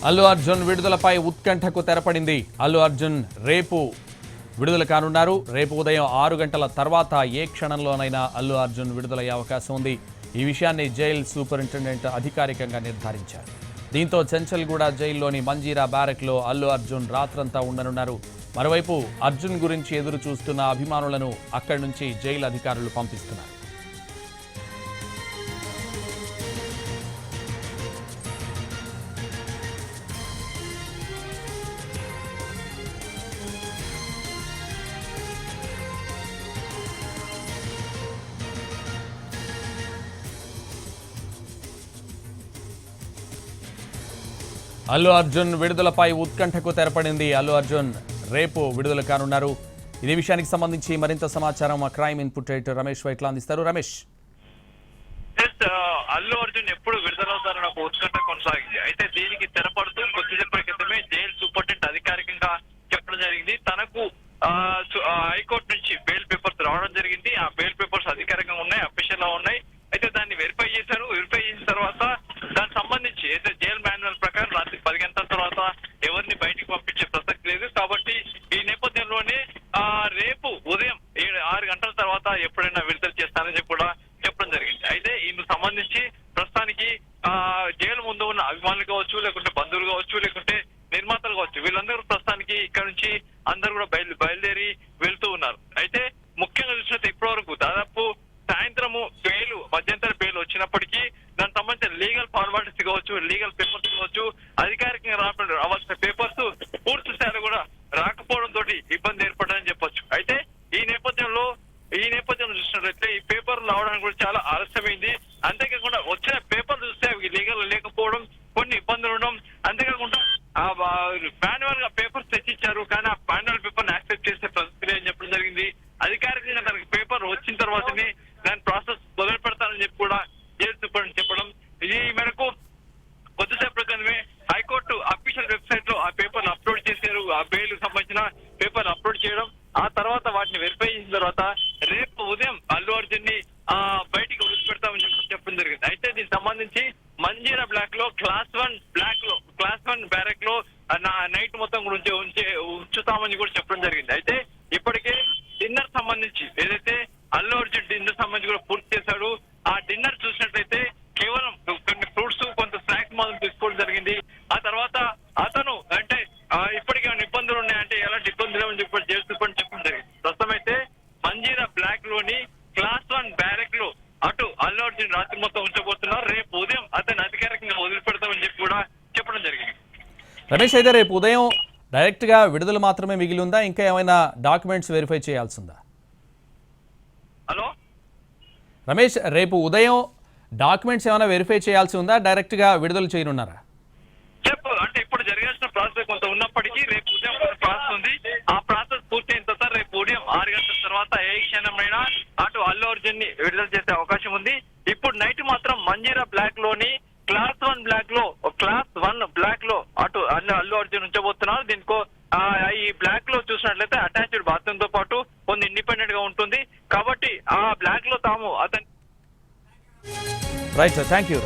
అల్లు అర్జున్ విడుదలపై ఉత్కంఠకు తెరపడింది. అల్లు అర్జున్ రేపు విడుదల కానున్నారు. రేపు ఉదయం 6 గంటల తర్వాత ఏ క్షణంలోనైనా అల్లు అర్జున్ విడుదలయ్యే అవకాశం ఉంది. ఈ విషయాన్ని జైల్ సూపరింటెండెంట్ అధికారికంగా నిర్ధారించారు. దీంతో చెంచల్గూడ జైల్లోని మంజీరా బ్యారెక్లో అల్లు అర్జున్ రాత్రంతా ఉండనున్నారు. మరోవైపు అర్జున్ గురించి ఎదురు చూస్తున్న అభిమానులను అక్కడి నుంచి జైలు అధికారులు పంపిస్తున్నారు. అల్లు అర్జున్ విడుదలపై ఉత్కంఠకు తెరపడింది. అల్లు అర్జున్ రేపు విడుదల కానున్నారు. ఇదే విషయానికి సంబంధించి మరింత సమాచారం మా crime input editor Ramesh Vaitla అందిస్తారు. రమేష్, అల్లు అర్జున్ ఎప్పుడు విడుదలవుతారని ఒక ఉత్కంఠ కొనసాగింది. అయితే దీనికి తెరపడుతూ కొద్దిసేపటి క్రితమే జైలు సూపరింటెండెంట్ అధికారికంగా చెప్పడం జరిగింది. తనకు హైకోర్టు నుంచి బెయిల్ పేపర్స్ రావడం జరిగింది. ఆ బెయిల్ పేపర్స్ అధికారికంగా ఉన్నాయి, అఫీషియల్ గా ఉన్నాయి. అయితే దాన్ని వెరిఫై చేశారు. వెరిఫై చేసిన తర్వాత దానికి సంబంధించి అయితే జైల్ మాన్యువల్ ప్రకారం రాత్రి 10 గంటల తర్వాత ఎవరిని బయటికి పంపించే ప్రసక్తి లేదు. కాబట్టి ఈ నేపథ్యంలోనే రేపు ఉదయం 6 గంటల తర్వాత ఎప్పుడైనా విడుదల చేస్తానని చెప్పి కూడా చెప్పడం జరిగింది. అయితే ఇందుకు సంబంధించి ప్రస్తుతానికి జైలు ముందు ఉన్న అభిమానులు కావచ్చు, లేకుంటే బంధువులు కావచ్చు, లేకుంటే నిర్మాతలు కావచ్చు, వీళ్ళందరూ ప్రస్తుతానికి ఇక్కడ నుంచి అందరూ కూడా బయలుదేరి వెళ్తూ ఉన్నారు. అయితే ముఖ్యంగా చూసినట్టు ఇప్పటి వరకు దాదాపు సాయంత్రము మధ్యంతర బెయిల్ వచ్చినప్పటికీ దానికి సంబంధించిన లీగల్ ఫార్మాలిటీస్ కావచ్చు, లీగల్ పేపర్స్ కావచ్చు, అధికారికంగా రావాల్సిన పేపర్స్ పూర్తి స్థాయిలో కూడా రాకపోవడం తోటి ఇబ్బంది ఏర్పడదని చెప్పొచ్చు. అయితే ఈ నేపథ్యంలో చూసినట్లయితే ఈ పేపర్లు రావడానికి కూడా చాలా ఆలస్యమైంది. అంతేకాకుండా వచ్చిన పేపర్లు చూస్తే అవి లీగల్ లేకపోవడం, కొన్ని ఇబ్బందులు ఉండడం, అంతేకాకుండా మాన్యువల్ గా పేపర్స్ తెచ్చిచ్చారు, కానీ ఆ మాన్యువల్ పేపర్ ని యాక్సెప్ట్ చేసే ప్రక్రియ అని చెప్పడం జరిగింది. అధికారికంగా తనకి పేపర్ వచ్చిన తర్వాతనే దాని ప్రాసెస్ మొదలు పెడతానని చెప్పి కూడా జైలు సూపరింటెండెంట్ చెప్పడం. ఈ మేరకు కొద్దిసేపు క్రితమే హైకోర్టు అఫీషియల్ వెబ్సైట్ లో ఆ పేపర్లు అప్లోడ్ చేశారు. ఆ బెయిల్ సంబంధించిన పేపర్లు అప్లోడ్ చేయడం, ఆ తర్వాత వాటిని వెరిఫై చేసిన తర్వాత రేపు ఉదయం అల్లు అర్జున్ ని బయటికి వదిలిపెడతామని చెప్పడం జరిగింది. అయితే దీనికి సంబంధించి మంజీరా బ్లాక్ లో క్లాస్ 1 బ్యారెక్ లో నైట్ మొత్తం ఉంచుతామని కూడా చెప్పడం జరిగింది. అయితే ఇప్పటికే డిన్నర్ సంబంధించి ఏదైతే అల్లు అర్జున్ డిన్నర్ సంబంధించి కూడా పూర్తి చేశాడు. ఆ డిన్నర్ చూసినట్లయితే కేవలం కొన్ని ఫ్రూట్స్, కొంత స్నాక్స్ మాత్రం తీసుకోవడం జరిగింది. ఆ తర్వాత అతను అంటే ఇప్పటికే ఇబ్బందులు ఉన్నాయంటే ఎలాంటి ఇబ్బందులు లేవని చెప్పి జైలు సూపరింటెండెంట్ చెప్పడం జరిగింది. ప్రస్తుతం అయితే మంజీరా బ్లాక్ లోని క్లాస్ 1 బ్యారెక్ లో అటు అల్లు అర్జున్ రాత్రి మొత్తం ఉంచబోతున్నారు. రేపు ఉదయం అతను అధికారికంగా వదిలిపెడతామని చెప్పి కూడా చెప్పడం జరిగింది. రమేష్, అయితే రేపు ఉదయం డైరెక్ట్ గా విడుదల మాత్రమే మిగిలి ఉందా? ఇంకా ఏమైనా డాక్యుమెంట్స్ వెరిఫై చేయాల్సిందా? హలో రమేష్, రేపు ఉదయం డాక్యుమెంట్స్ ఏమైనా వెరిఫై చేయాల్సి ఉందా? డైరెక్ట్ గా విడుదల చేయనున్నారా? చెప్పు అంటే ఇప్పుడు జరగాల్సిన ప్రాసెస్ కొంత ఉన్నప్పటికీ రేపు ఉదయం ప్రాసెస్ ఉంది. ఆ ప్రాసెస్ పూర్తయిన తర్వాత రేపు ఉదయం 6 గంటల తర్వాత ఏ క్షణమైనా అటు అల్లు అర్జున్ ని విడుదల చేసే అవకాశం ఉంది. ఇప్పుడు నైట్ మాత్రం మంజీరా బ్లాక్ లోని క్లాస్ 1 బ్లాక్ లో అటు అల్లు అర్జున్ ఉంచబోతున్నారు. దీనికో ఈ బ్లాక్ లో చూసినట్లయితే అటాచ్డ్ బాత్రూమ్ తో పాటు కొంత ఇండిపెండెంట్ గా ఉంటుంది. కాబట్టి ఆ బ్లాక్ లో తాము అతని రైట్, థ్యాంక్ యూ.